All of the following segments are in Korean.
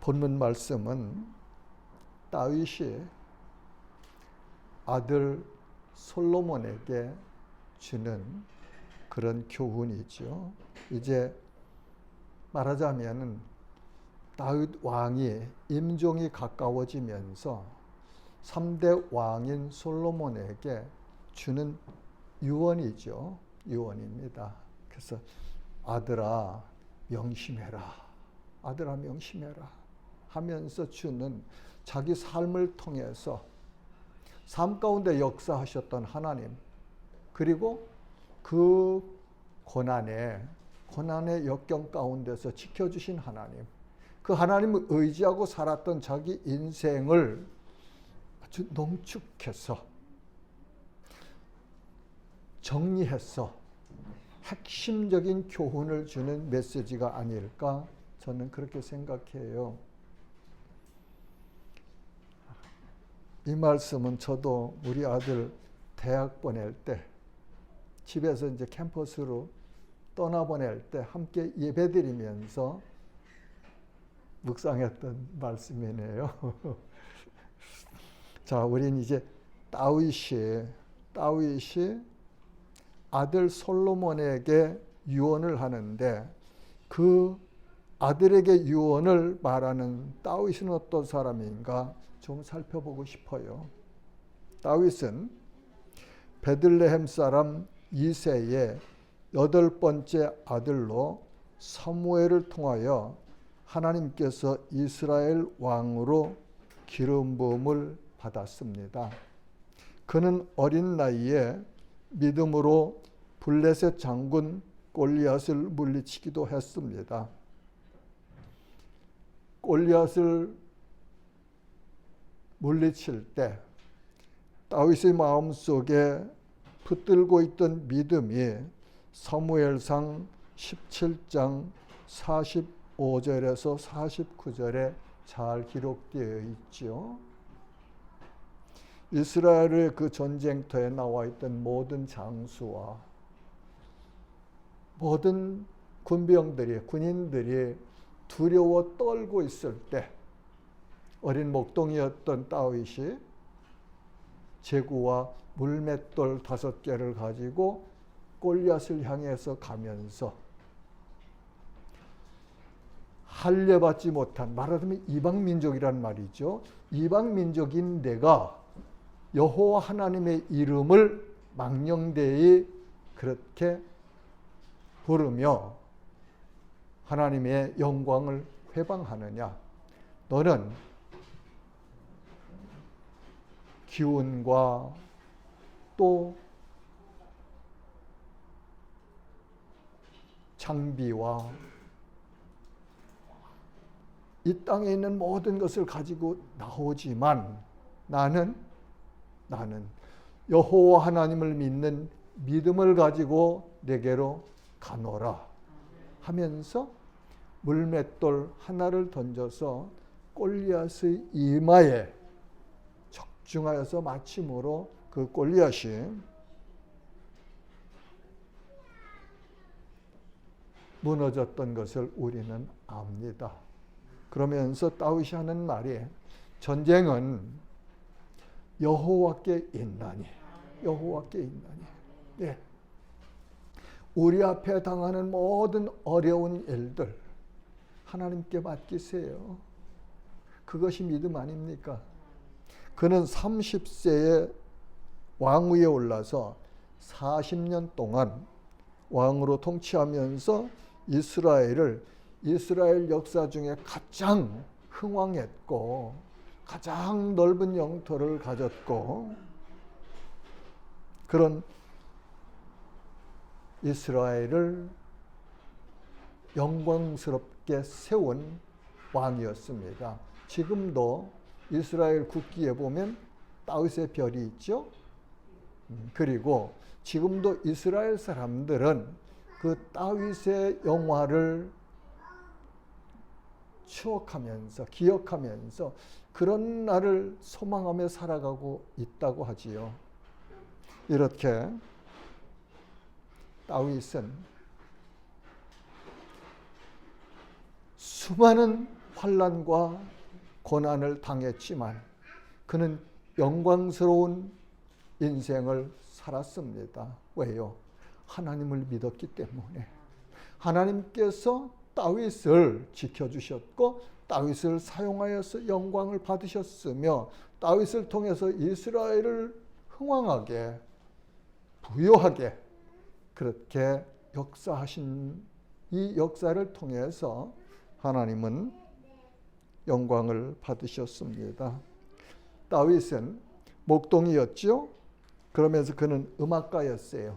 본문 말씀은 다윗이 아들 솔로몬에게 주는 그런 교훈이죠. 이제 말하자면 다윗 왕이 임종이 가까워지면서 3대 왕인 솔로몬에게 주는 유언이죠. 유언입니다. 그래서 아들아 명심해라. 아들아 명심해라 하면서 주는 자기 삶을 통해서 삶 가운데 역사하셨던 하나님, 그리고 그 고난의 역경 가운데서 지켜주신 하나님, 그 하나님을 의지하고 살았던 자기 인생을 아주 농축해서 정리해서 핵심적인 교훈을 주는 메시지가 아닐까, 저는 그렇게 생각해요. 이 말씀은 저도 우리 아들 대학 보낼 때, 집에서 이제 캠퍼스로 떠나보낼 때 함께 예배드리면서 묵상했던 말씀이네요. 자, 우린 이제 다윗이 아들 솔로몬에게 유언을 하는데, 그 아들에게 유언을 말하는 다윗은 어떤 사람인가 좀 살펴보고 싶어요. 다윗은 베들레헴 사람 이새의 8번째 아들로 사무엘을 통하여 하나님께서 이스라엘 왕으로 기름 부음을 받았습니다. 그는 어린 나이에 믿음으로 블레셋 장군 골리앗을 물리치기도 했습니다. 골리앗을 물리칠 때 다윗의 마음속에 붙들고 있던 믿음이 사무엘상 17장 45절에서 49절에 잘 기록되어 있죠. 이스라엘의 그 전쟁터에 나와 있던 모든 장수와 모든 군인들이 두려워 떨고 있을 때 어린 목동이었던 다윗이 제구와 물맷돌 5개를 가지고 골리앗을 향해서 가면서 할례받지 못한, 말하자면 이방민족이란 말이죠. 이방민족인 내가 여호와 하나님의 이름을 망령되이 그렇게 부르며 하나님의 영광을 회방하느냐? 너는 기운과 또 장비와 이 땅에 있는 모든 것을 가지고 나오지만 나는 여호와 하나님을 믿는 믿음을 가지고 내게로 가노라 하면서 물맷돌 하나를 던져서 골리앗의 이마에 적중하여서 맞춤으로 그 골리앗이 무너졌던 것을 우리는 압니다. 그러면서 다윗이 하는 말이, 전쟁은 여호와께 있나니. 네. 우리 앞에 당하는 모든 어려운 일들 하나님께 맡기세요. 그것이 믿음 아닙니까? 그는 30세에 왕위에 올라서 40년 동안 왕으로 통치하면서 이스라엘 역사 중에 가장 흥왕했고 가장 넓은 영토를 가졌고 그런 이스라엘을 영광스럽게 세운 왕이었습니다. 지금도 이스라엘 국기에 보면 다윗의 별이 있죠. 그리고 지금도 이스라엘 사람들은 그 다윗의 영화를 추억하면서 기억하면서 그런 날을 소망하며 살아가고 있다고 하지요. 이렇게 다윗은 수많은 환난과 고난을 당했지만 그는 영광스러운 인생을 살았습니다. 왜요? 하나님을 믿었기 때문에. 하나님께서 다윗을 지켜주셨고 다윗을 사용하여서 영광을 받으셨으며 다윗을 통해서 이스라엘을 흥왕하게 부요하게 그렇게 역사하신 이 역사를 통해서 하나님은 영광을 받으셨습니다. 다윗은 목동이었죠. 그러면서 그는 음악가였어요.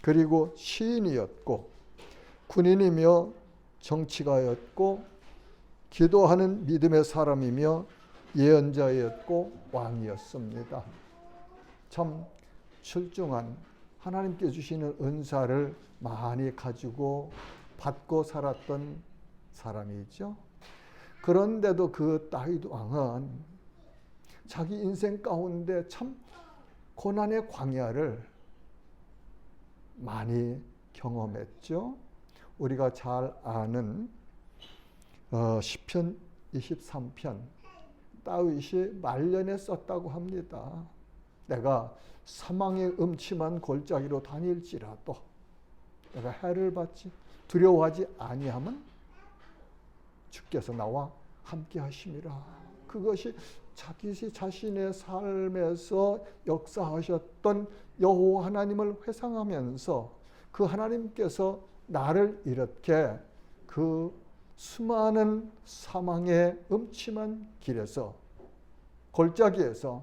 그리고 시인이었고 군인이며 정치가였고 기도하는 믿음의 사람이며 예언자였고 왕이었습니다. 참 출중한 하나님께 주시는 은사를 많이 가지고 받고 살았던 사람이죠. 그런데도 그 다윗 왕은 자기 인생 가운데 참 고난의 광야를 많이 경험했죠. 우리가 잘 아는 시편 23편 다윗이 말년에 썼다고 합니다. 내가 사망의 음침한 골짜기로 다닐지라도 내가 해를 받지 두려워하지 아니함은 주께서 나와 함께 하심이라. 그것이 자기 자신의 삶에서 역사하셨던 여호와 하나님을 회상하면서 그 하나님께서 나를 이렇게 그 수많은 사망의 음침한 길에서 골짜기에서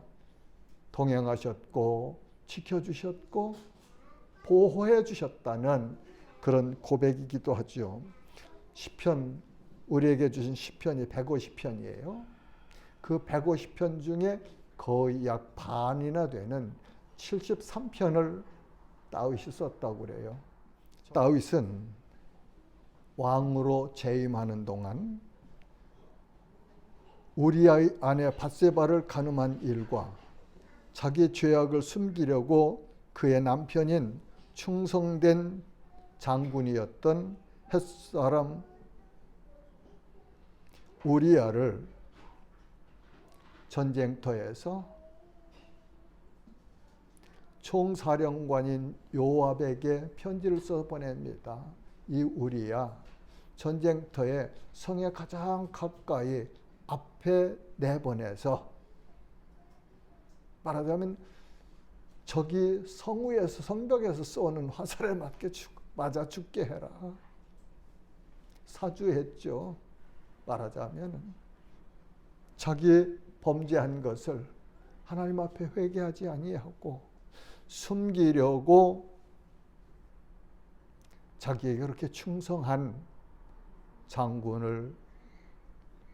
동행하셨고 지켜주셨고 보호해 주셨다는 그런 고백이기도 하죠. 시편 우리에게 주신 시편이 150편이에요. 그 150편 중에 거의 약 반이나 되는 73편을 다윗이 썼다고 그래요. 다윗은 왕으로 재임하는 동안 우리아의 아내 밧세바를 간음한 일과 자기 죄악을 숨기려고 그의 남편인 충성된 장군이었던 햇사람 우리아를 전쟁터에서 총사령관인 요압에게 편지를 써 보냅니다. 이 우리아 전쟁터에 성에 가장 가까이 앞에 내보내서 말하자면 저기 성위에서 성벽에서 쏘는 화살에 맞아 죽게 해라. 사주했죠. 말하자면 자기 범죄한 것을 하나님 앞에 회개하지 아니하고 숨기려고 자기에게 그렇게 충성한 장군을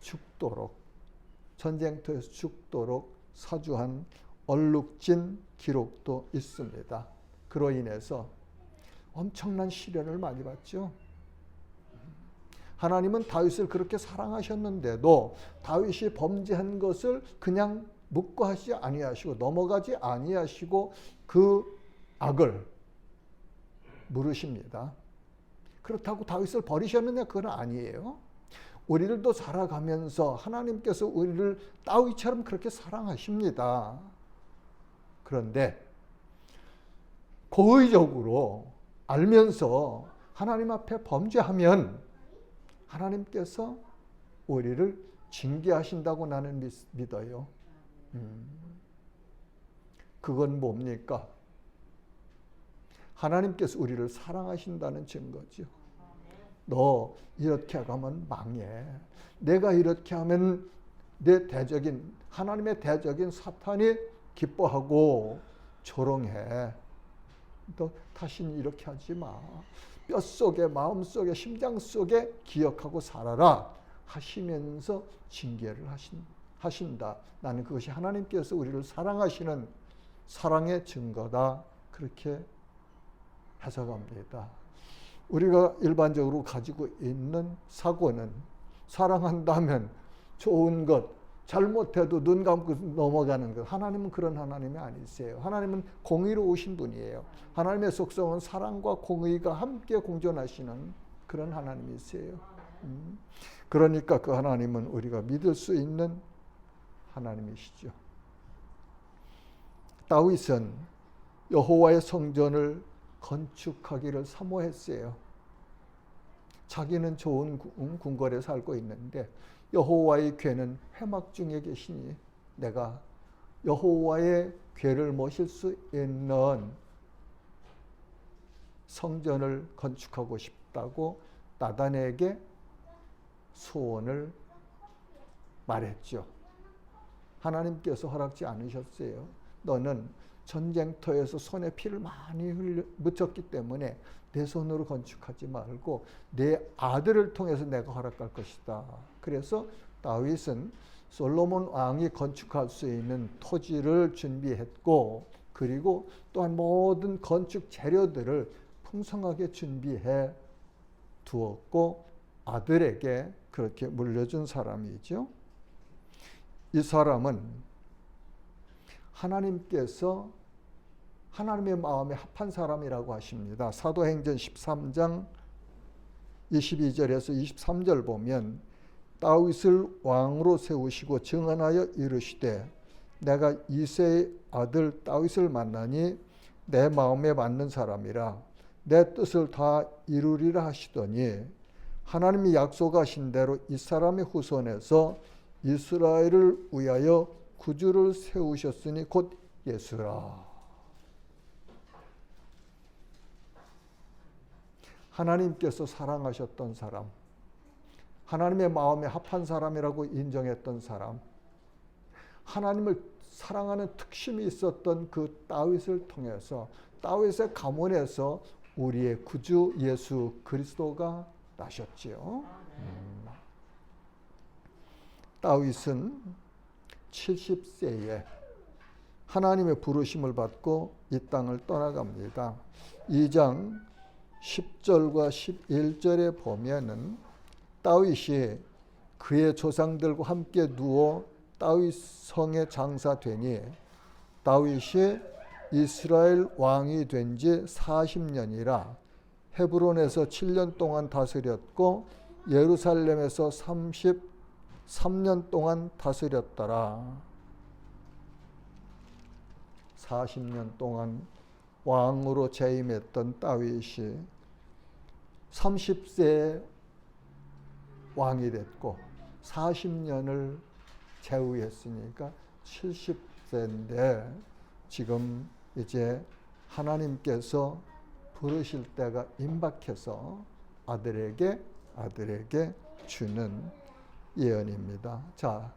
죽도록 전쟁터에서 죽도록 사주한 얼룩진 기록도 있습니다. 그로 인해서 엄청난 시련을 많이 받죠. 하나님은 다윗을 그렇게 사랑하셨는데도 다윗이 범죄한 것을 그냥 묵과하지 아니하시고 넘어가지 아니하시고 그 악을 물으십니다. 그렇다고 다윗을 버리셨느냐? 그건 아니에요. 우리들도 살아가면서 하나님께서 우리를 다윗처럼 그렇게 사랑하십니다. 그런데 고의적으로 알면서 하나님 앞에 범죄하면 하나님께서 우리를 징계하신다고 나는 믿어요. 그건 뭡니까? 하나님께서 우리를 사랑하신다는 증거죠. 너 이렇게 하면 망해. 내가 이렇게 하면 내 대적인 하나님의 대적인 사탄이 기뻐하고 조롱해. 너 다시는 이렇게 하지 마. 뼛속에 마음속에 심장 속에 기억하고 살아라 하시면서 징계를 하신다. 나는 그것이 하나님께서 우리를 사랑하시는 사랑의 증거다. 그렇게 해석합니다. 우리가 일반적으로 가지고 있는 사고는 사랑한다면 좋은 것, 잘못해도 눈 감고 넘어가는 것. 하나님은 그런 하나님이 아니세요. 하나님은 공의로우신 분이에요. 하나님의 속성은 사랑과 공의가 함께 공존하시는 그런 하나님이세요. 그러니까 그 하나님은 우리가 믿을 수 있는 하나님이시죠. 다윗은 여호와의 성전을 건축하기를 사모했어요. 자기는 좋은 궁궐에 살고 있는데 여호와의 궤는 회막 중에 계시니 내가 여호와의 궤를 모실 수 있는 성전을 건축하고 싶다고 나단에게 소원을 말했죠. 하나님께서 허락지 않으셨어요. 너는 전쟁터에서 손에 피를 많이 묻혔기 때문에 내 손으로 건축하지 말고 내 아들을 통해서 내가 허락할 것이다. 그래서 다윗은 솔로몬 왕이 건축할 수 있는 토지를 준비했고, 그리고 또한 모든 건축 재료들을 풍성하게 준비해 두었고 아들에게 그렇게 물려준 사람이죠. 이 사람은 하나님께서 하나님의 마음에 합한 사람이라고 하십니다. 사도행전 13장 22절에서 23절 보면 다윗을 왕으로 세우시고 증언하여 이르시되 내가 이새의 아들 다윗을 만나니 내 마음에 맞는 사람이라 내 뜻을 다 이루리라 하시더니 하나님이 약속하신 대로 이 사람의 후손에서 이스라엘을 위하여 구주를 세우셨으니 곧 예수라. 하나님께서 사랑하셨던 사람, 하나님의 마음에 합한 사람이라고 인정했던 사람, 하나님을 사랑하는 특심이 있었던 그 다윗을 통해서 다윗의 가문에서 우리의 구주 예수 그리스도가 나셨지요. 다윗은 70세에 하나님의 부르심을 받고 이 땅을 떠나갑니다. 2장 10절과 11절에 보면은 다윗이 그의 조상들과 함께 누워 다윗 성에 장사되니 다윗이 이스라엘 왕이 된 지 40년이라 헤브론에서 7년 동안 다스렸고 예루살렘에서 33년 동안 다스렸더라. 40년 동안 왕으로 재임했던 다윗이 30세에 왕이 됐고 40년을 재위했으니까 70세인데 지금 이제 하나님께서 부르실 때가 임박해서 아들에게 주는 예언입니다. 자,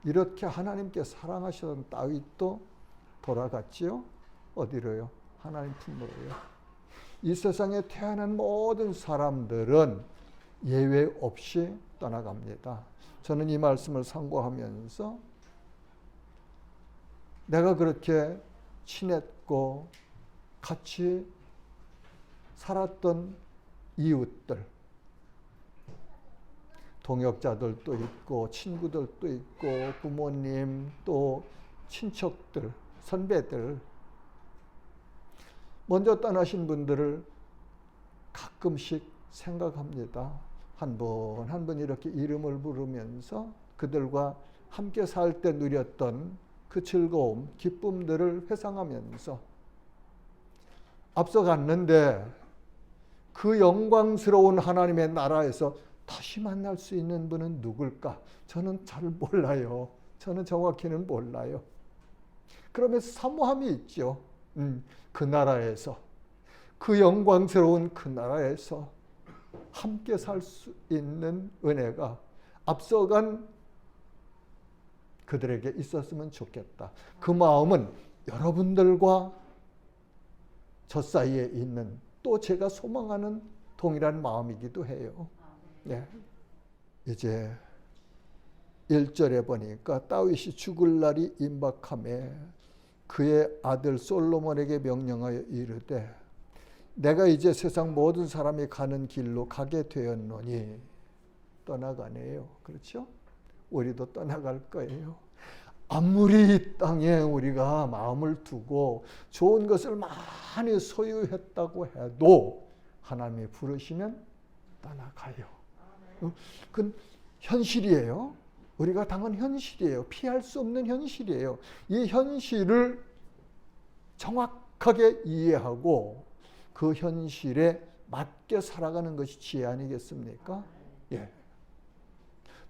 이렇게 하나님께 사랑하시던 다윗도 돌아갔지요. 어디로요? 하나님 품으로요. 이 세상에 태어난 모든 사람들은 예외 없이 떠나갑니다. 저는 이 말씀을 상고하면서 내가 그렇게 친했고 같이 살았던 이웃들, 동역자들도 있고 친구들도 있고 부모님 또 친척들, 선배들, 먼저 떠나신 분들을 가끔씩 생각합니다. 한 분 한 분 이렇게 이름을 부르면서 그들과 함께 살 때 누렸던 그 즐거움, 기쁨들을 회상하면서 앞서갔는데 그 영광스러운 하나님의 나라에서 다시 만날 수 있는 분은 누굴까? 저는 잘 몰라요. 저는 정확히는 몰라요. 그러면서 사모함이 있죠. 그 나라에서, 그 영광스러운 그 나라에서 함께 살 수 있는 은혜가 앞서간 그들에게 있었으면 좋겠다. 그 마음은 여러분들과 저 사이에 있는 또 제가 소망하는 동일한 마음이기도 해요. 네. 이제 1절에 보니까 다윗이 죽을 날이 임박함에 그의 아들 솔로몬에게 명령하여 이르되 내가 이제 세상 모든 사람이 가는 길로 가게 되었노니 떠나가네요. 그렇죠? 우리도 떠나갈 거예요. 아무리 이 땅에 우리가 마음을 두고 좋은 것을 많이 소유했다고 해도 하나님이 부르시면 떠나가요. 그건 현실이에요. 우리가 당한 현실이에요. 피할 수 없는 현실이에요. 이 현실을 정확하게 이해하고 그 현실에 맞게 살아가는 것이 지혜 아니겠습니까? 예.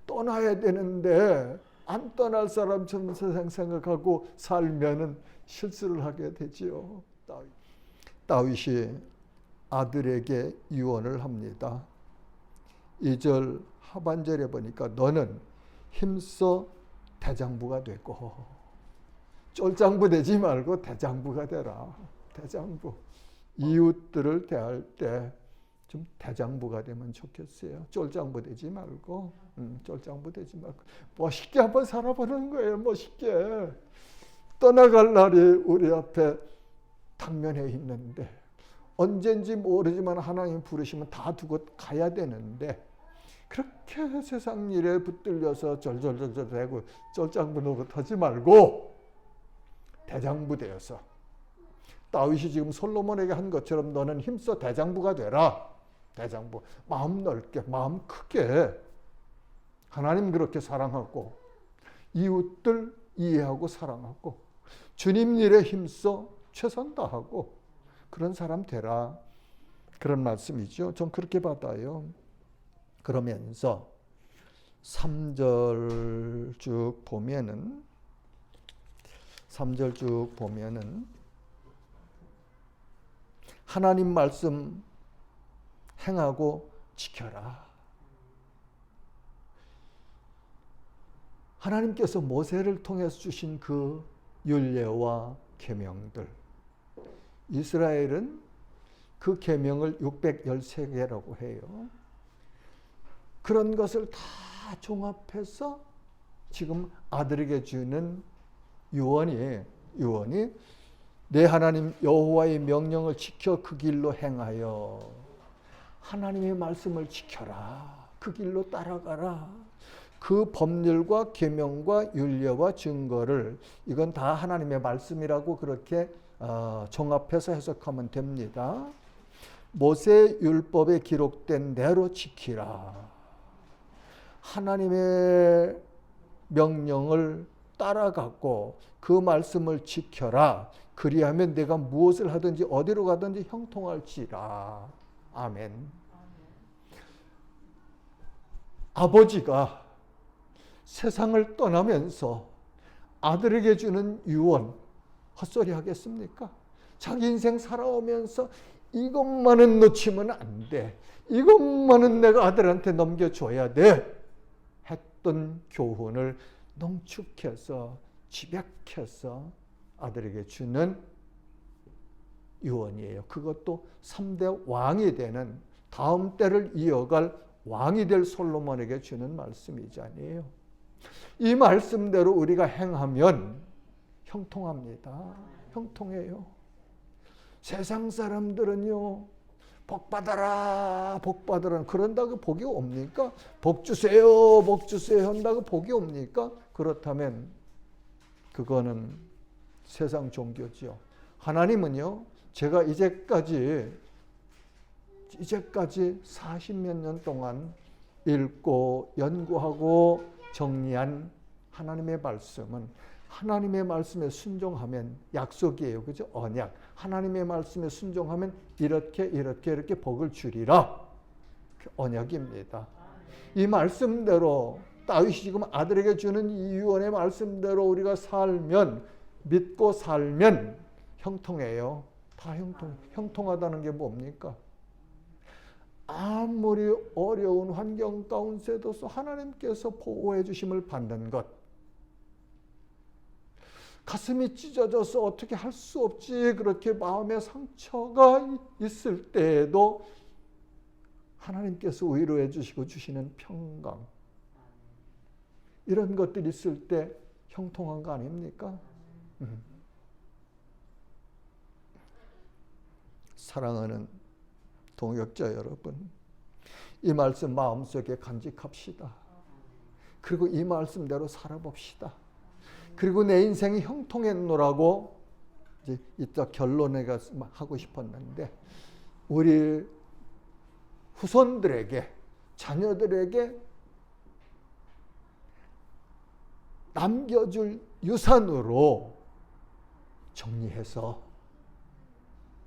떠나야 되는데 안 떠날 사람처럼 세상 생각하고 살면은 실수를 하게 되지요. 다윗이 아들에게 유언을 합니다. 2절 하반절에 보니까 너는 힘써 대장부가 되고, 쫄장부 되지 말고 대장부가 되라. 대장부. 이웃들을 대할 때 좀 대장부가 되면 좋겠어요. 쫄장부 되지 말고, 쫄장부 되지 말고 멋있게 한번 살아보는 거예요. 멋있게. 떠나갈 날이 우리 앞에 당면해 있는데 언젠지 모르지만 하나님 부르시면 다 두고 가야 되는데 그렇게 세상 일에 붙들려서 절절절절 대고 쫄장부 노릇하지 말고 대장부 되어서, 다윗이 지금 솔로몬에게 한 것처럼 너는 힘써 대장부가 되라. 대장부. 마음 넓게, 마음 크게. 하나님 그렇게 사랑하고 이웃들 이해하고 사랑하고 주님 일에 힘써 최선 다하고 그런 사람 되라. 그런 말씀이죠. 전 그렇게 받아요. 그러면서 3절 쭉 보면은 하나님 말씀 행하고 지켜라. 하나님께서 모세를 통해서 주신 그 율례와 계명들, 이스라엘은 그 계명을 613개라고 해요. 그런 것을 다 종합해서 지금 아들에게 주는 유언이 내 하나님 여호와의 명령을 지켜 그 길로 행하여 하나님의 말씀을 지켜라. 그 길로 따라가라. 그 법률과 계명과 율례와 증거를, 이건 다 하나님의 말씀이라고 그렇게 종합해서 해석하면 됩니다. 모세 율법에 기록된 대로 지키라. 하나님의 명령을 따라가고 그 말씀을 지켜라. 그리하면 내가 무엇을 하든지 어디로 가든지 형통할지라. 아멘. 아버지가 세상을 떠나면서 아들에게 주는 유언, 헛소리 하겠습니까? 자기 인생 살아오면서 이것만은 놓치면 안 돼. 이것만은 내가 아들한테 넘겨줘야 돼. 했던 교훈을 농축해서 집약해서 아들에게 주는 유언이에요. 그것도 3대 왕이 되는, 다음 때를 이어갈 왕이 될 솔로몬에게 주는 말씀이잖아요. 이 말씀대로 우리가 행하면 형통합니다. 형통해요. 세상 사람들은요, 복 받아라, 복 받아라. 그런다고 복이 옵니까? 복 주세요, 복 주세요 한다고 복이 옵니까? 그렇다면 그거는 세상 종교죠. 하나님은요, 제가 이제까지 40몇 년 동안 읽고 연구하고 정리한 하나님의 말씀은, 하나님의 말씀에 순종하면 약속이에요. 그죠? 언약. 하나님의 말씀에 순종하면 이렇게 복을 주리라. 언약입니다. 이 말씀대로 다윗이 지금 아들에게 주는 이 유언의 말씀대로 우리가 살면, 믿고 살면 형통해요. 다 형통하다는 게 뭡니까? 아무리 어려운 환경 가운데도 하나님께서 보호해 주심을 받는 것. 가슴이 찢어져서 어떻게 할 수 없지, 그렇게 마음에 상처가 있을 때에도 하나님께서 위로해 주시고 주시는 평강, 이런 것들이 있을 때 형통한 거 아닙니까? 사랑하는 동역자 여러분, 이 말씀 마음속에 간직합시다. 그리고 이 말씀대로 살아봅시다. 그리고 내 인생이 형통했노라고 이제 이따 결론에 하고 싶었는데, 우리 후손들에게 자녀들에게 남겨줄 유산으로 정리해서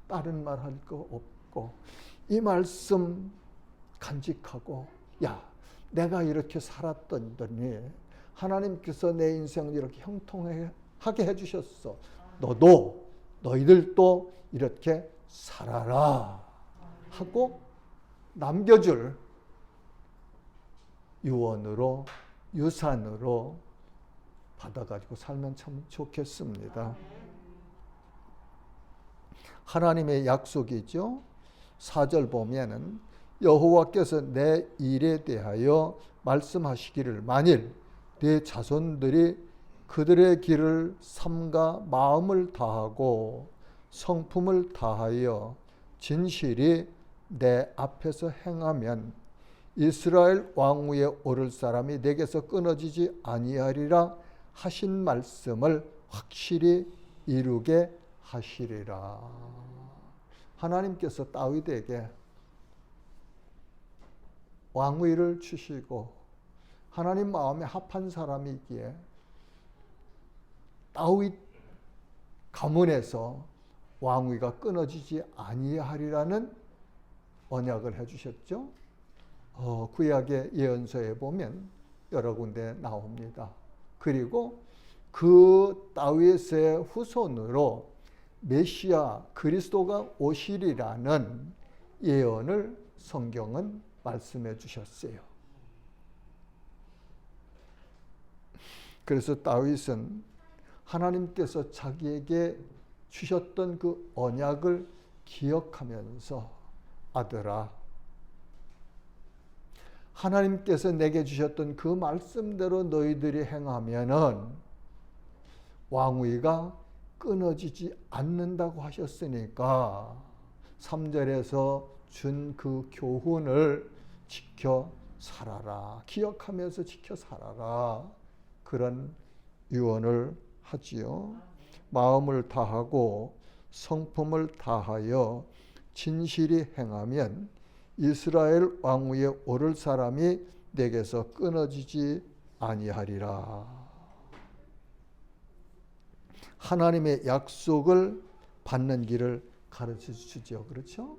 다른 말 할 거 없고 이 말씀 간직하고, 야, 내가 이렇게 살았더니 하나님께서 내 인생을 이렇게 형통하게 해주셨어. 너희들도 이렇게 살아라 하고 남겨줄 유언으로, 유산으로 받아가지고 살면 참 좋겠습니다. 하나님의 약속이죠. 4절 보면은 여호와께서 내 일에 대하여 말씀하시기를 만일 네 자손들이 그들의 길을 삼가 마음을 다하고 성품을 다하여 진실이 내 앞에서 행하면 이스라엘 왕위에 오를 사람이 내게서 끊어지지 아니하리라 하신 말씀을 확실히 이루게 하시리라. 하나님께서 다윗에게 왕위를 주시고 하나님 마음에 합한 사람이기에 다윗 가문에서 왕위가 끊어지지 아니하리라는 언약을 해주셨죠. 구약의 예언서에 보면 여러 군데 나옵니다. 그리고 그 다윗의 후손으로 메시아 그리스도가 오시리라는 예언을 성경은 말씀해 주셨어요. 그래서 다윗은 하나님께서 자기에게 주셨던 그 언약을 기억하면서, 아들아, 하나님께서 내게 주셨던 그 말씀대로 너희들이 행하면은 왕위가 끊어지지 않는다고 하셨으니까 3절에서 준 그 교훈을 지켜 살아라. 기억하면서 지켜 살아라. 그런 유언을 하지요. 마음을 다하고 성품을 다하여 진실이 행하면 이스라엘 왕위에 오를 사람이 내게서 끊어지지 아니하리라. 하나님의 약속을 받는 길을 가르쳐 주죠. 그렇죠?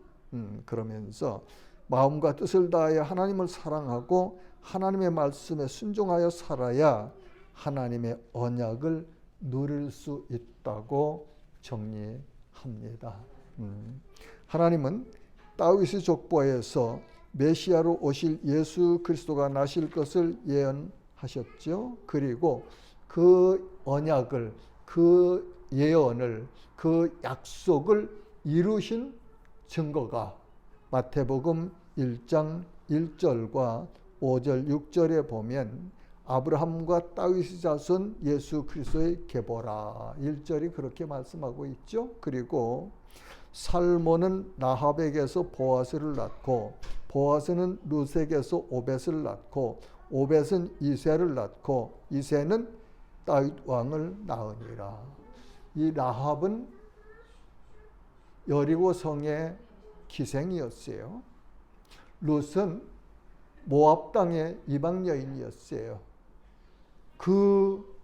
그러면서 마음과 뜻을 다하여 하나님을 사랑하고 하나님의 말씀에 순종하여 살아야 하나님의 언약을 누릴 수 있다고 정리합니다. 하나님은 다윗의 족보에서 메시아로 오실 예수 그리스도가 나실 것을 예언하셨죠. 그리고 그 언약을, 그 예언을, 그 약속을 이루신 증거가 마태복음 1장 1절과 5절 6절에 보면 아브라함과 다윗의 자손 예수 그리스도의 계보라. 1절이 그렇게 말씀하고 있죠. 그리고 살몬은 라합에게서 보아스를 낳고 보아스는 룻에게서 오벳을 낳고 오벳은 이새를 낳고 이새는 다윗 왕을 낳으니라. 이 라합은 여리고 성의 기생이었어요. 룻은 모압 땅의 이방 여인이었어요. 그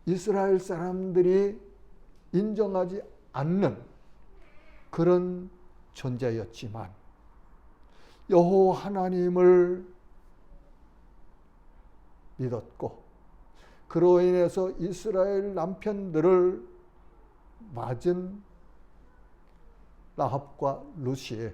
이스라엘 사람들이 인정하지 않는 그런 존재였지만 여호와 하나님을 믿었고 그로 인해서 이스라엘 남편들을 맞은 라합과 룻이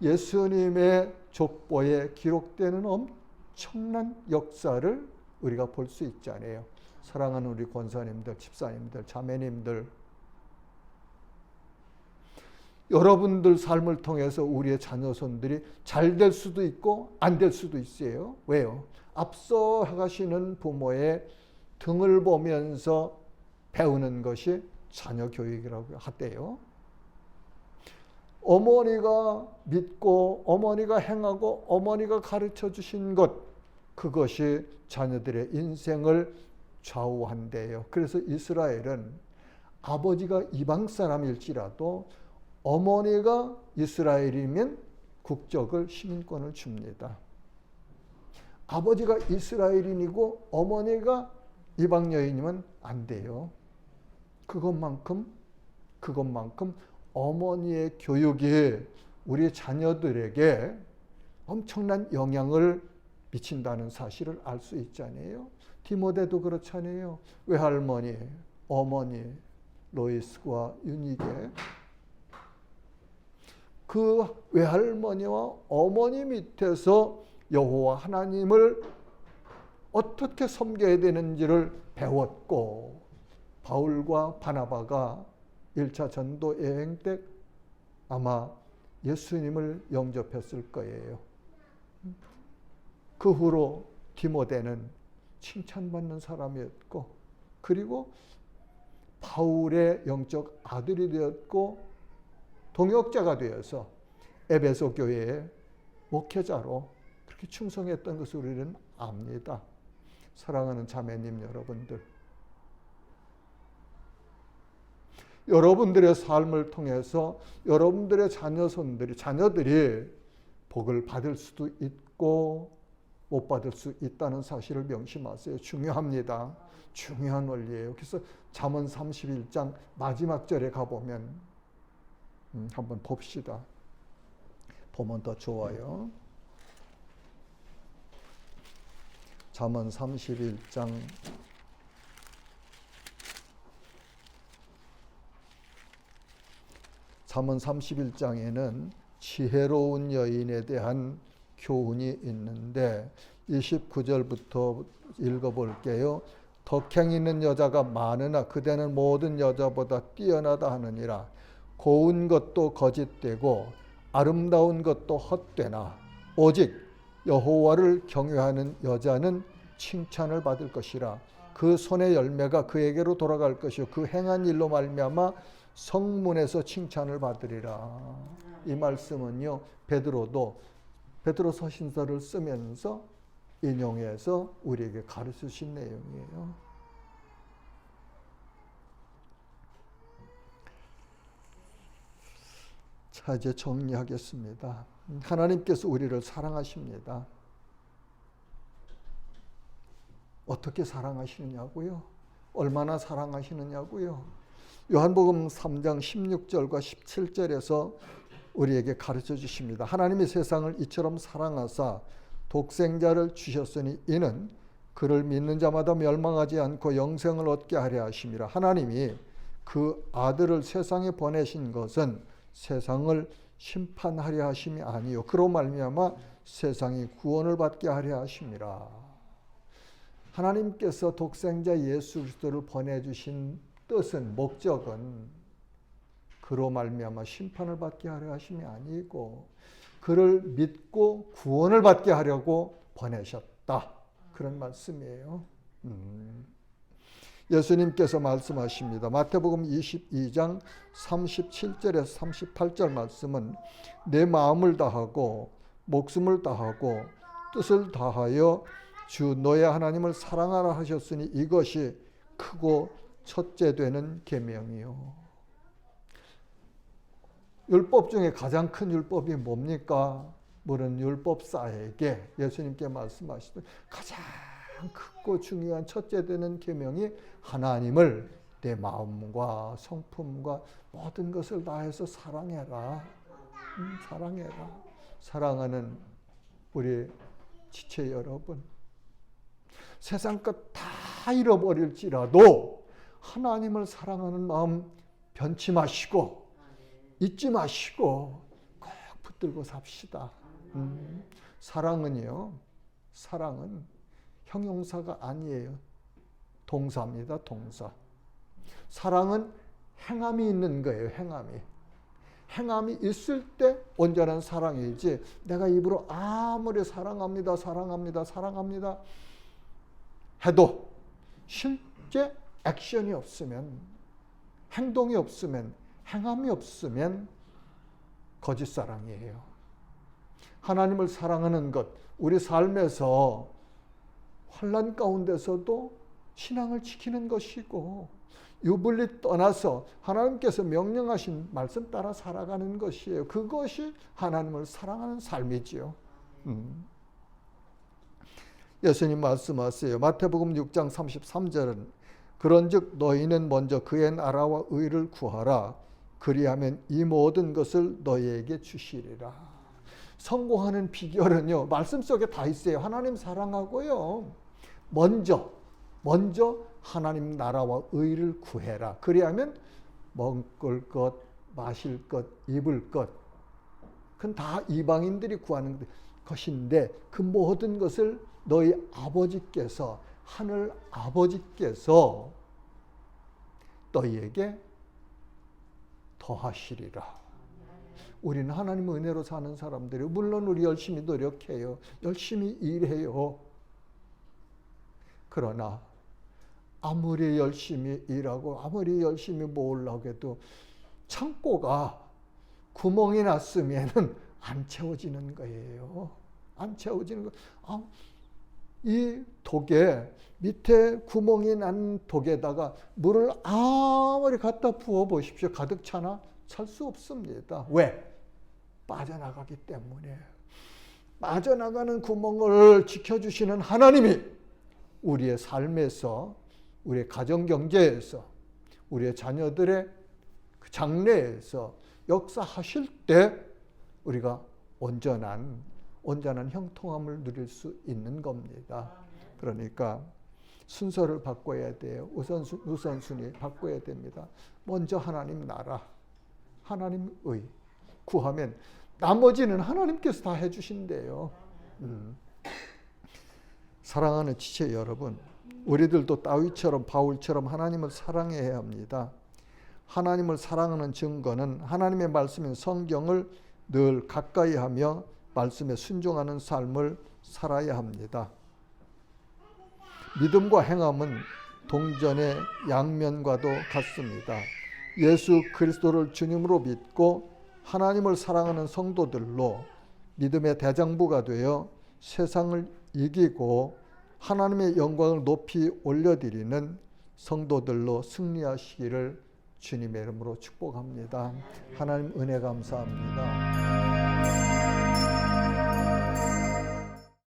예수님의 족보에 기록되는 엄청난 역사를 우리가 볼 수 있잖아요. 사랑하는 우리 권사님들, 집사님들, 자매님들, 여러분들 삶을 통해서 우리의 자녀손들이 잘 될 수도 있고 안 될 수도 있어요. 왜요? 앞서 가시는 부모의 등을 보면서 배우는 것이 자녀 교육이라고 하대요. 어머니가 믿고 어머니가 행하고 어머니가 가르쳐 주신 것, 그것이 자녀들의 인생을 좌우한대요. 그래서 이스라엘은 아버지가 이방 사람일지라도 어머니가 이스라엘이면 국적을, 시민권을 줍니다. 아버지가 이스라엘인이고 어머니가 이방 여인이면 안 돼요. 그것만큼 어머니의 교육이 우리 자녀들에게 엄청난 영향을 미친다는 사실을 알 수 있잖아요. 디모데도 그렇잖아요. 외할머니, 어머니, 로이스와 유니게. 그 외할머니와 어머니 밑에서 여호와 하나님을 어떻게 섬겨야 되는지를 배웠고, 바울과 바나바가 1차 전도 여행 때 아마 예수님을 영접했을 거예요. 그 후로 디모데는 칭찬받는 사람이었고, 그리고 바울의 영적 아들이 되었고 동역자가 되어서 에베소 교회의 목회자로 그렇게 충성했던 것을 우리는 압니다. 사랑하는 자매님 여러분들, 여러분들의 삶을 통해서 여러분들의 자녀들이 복을 받을 수도 있고 못 받을 수 있다는 사실을 명심하세요. 중요합니다. 중요한 원리예요. 그래서 잠언 31장 마지막 절에 가보면 한번 봅시다. 보면 더 좋아요. 잠언 31장 잠언 31장에는 지혜로운 여인에 대한 교훈이 있는데 29절부터 읽어볼게요. 덕행 있는 여자가 많으나 그대는 모든 여자보다 뛰어나다 하느니라. 고운 것도 거짓되고 아름다운 것도 헛되나 오직 여호와를 경외하는 여자는 칭찬을 받을 것이라. 그 손의 열매가 그에게로 돌아갈 것이요 그 행한 일로 말미암아 성문에서 칭찬을 받으리라. 이 말씀은요, 베드로서 신서를 쓰면서 인용해서 우리에게 가르치신 내용이에요. 자, 이제 정리하겠습니다. 하나님께서 우리를 사랑하십니다. 어떻게 사랑하시느냐고요? 얼마나 사랑하시느냐고요? 요한복음 3장 16절과 17절에서 우리에게 가르쳐 주십니다. 하나님이 세상을 이처럼 사랑하사 독생자를 주셨으니 이는 그를 믿는 자마다 멸망하지 않고 영생을 얻게 하려 하심이라. 하나님이 그 아들을 세상에 보내신 것은 세상을 심판하려 하심이 아니요 그로 말미암아 세상이 구원을 받게 하려 하심이라. 하나님께서 독생자 예수 그리스도를 보내주신 뜻은, 목적은 그로 말미암아 심판을 받게 하려 하심이 아니고 그를 믿고 구원을 받게 하려고 보내셨다. 그런 말씀이에요. 예수님께서 말씀하십니다. 마태복음 22장 37절에서 38절 말씀은 내 마음을 다하고 목숨을 다하고 뜻을 다하여 주 너의 하나님을 사랑하라 하셨으니 이것이 크고 첫째 되는 계명이요. 율법 중에 가장 큰 율법이 뭡니까? 물은 율법사에게 예수님께 말씀하시던 가장 크고 중요한 첫째 되는 계명이 하나님을 내 마음과 성품과 모든 것을 다해서 사랑해라. 사랑해라. 사랑하는 우리 지체 여러분, 세상 것 다 잃어버릴지라도 하나님을 사랑하는 마음 변치 마시고 잊지 마시고 꼭 붙들고 삽시다. 사랑은요, 사랑은 형용사가 아니에요. 동사입니다. 동사. 사랑은 행함이 있는 거예요. 행함이 있을 때 온전한 사랑이지, 내가 입으로 아무리 사랑합니다, 사랑합니다, 사랑합니다 해도 실제 액션이 없으면, 행동이 없으면, 행함이 없으면 거짓 사랑이에요. 하나님을 사랑하는 것, 우리 삶에서 환난 가운데서도 신앙을 지키는 것이고, 유불리 떠나서 하나님께서 명령하신 말씀 따라 살아가는 것이에요. 그것이 하나님을 사랑하는 삶이지요. 예수님 말씀하세요. 마태복음 6장 33절은 그런즉 너희는 먼저 그의 나라와 의를 구하라. 그리하면 이 모든 것을 너희에게 주시리라. 성공하는 비결은요, 말씀 속에 다 있어요. 하나님 사랑하고요. 먼저 하나님 나라와 의를 구해라. 그리하면 먹을 것, 마실 것, 입을 것, 그건 다 이방인들이 구하는 것인데 그 모든 것을 너희 아버지께서, 하늘 아버지께서 너희에게 더하시리라. 우리는 하나님 은혜로 사는 사람들이, 물론 우리 열심히 노력해요. 열심히 일해요. 그러나 아무리 열심히 일하고 아무리 열심히 모으려고 해도 창고가 구멍이 났으면은 안 채워지는 거예요. 안 채워지는 거. 이 독에, 밑에 구멍이 난 독에다가 물을 아무리 갖다 부어 보십시오. 가득 차나? 찰 수 없습니다. 왜? 빠져나가기 때문에. 빠져나가는 구멍을 지켜주시는 하나님이 우리의 삶에서, 우리의 가정경제에서, 우리의 자녀들의 장래에서 역사하실 때 우리가 온전한 형통함을 누릴 수 있는 겁니다. 그러니까 순서를 바꿔야 돼요. 우선순위 바꿔야 됩니다. 먼저 하나님 나라, 하나님 의 구하면 나머지는 하나님께서 다 해주신대요. 사랑하는 지체 여러분, 우리들도 다윗처럼 바울처럼 하나님을 사랑해야 합니다. 하나님을 사랑하는 증거는 하나님의 말씀인 성경을 늘 가까이 하며 말씀에 순종하는 삶을 살아야 합니다. 믿음과 행함은 동전의 양면과도 같습니다. 예수 그리스도를 주님으로 믿고 하나님을 사랑하는 성도들로 믿음의 대장부가 되어 세상을 이기고 하나님의 영광을 높이 올려드리는 성도들로 승리하시기를 주님의 이름으로 축복합니다. 하나님 은혜 감사합니다.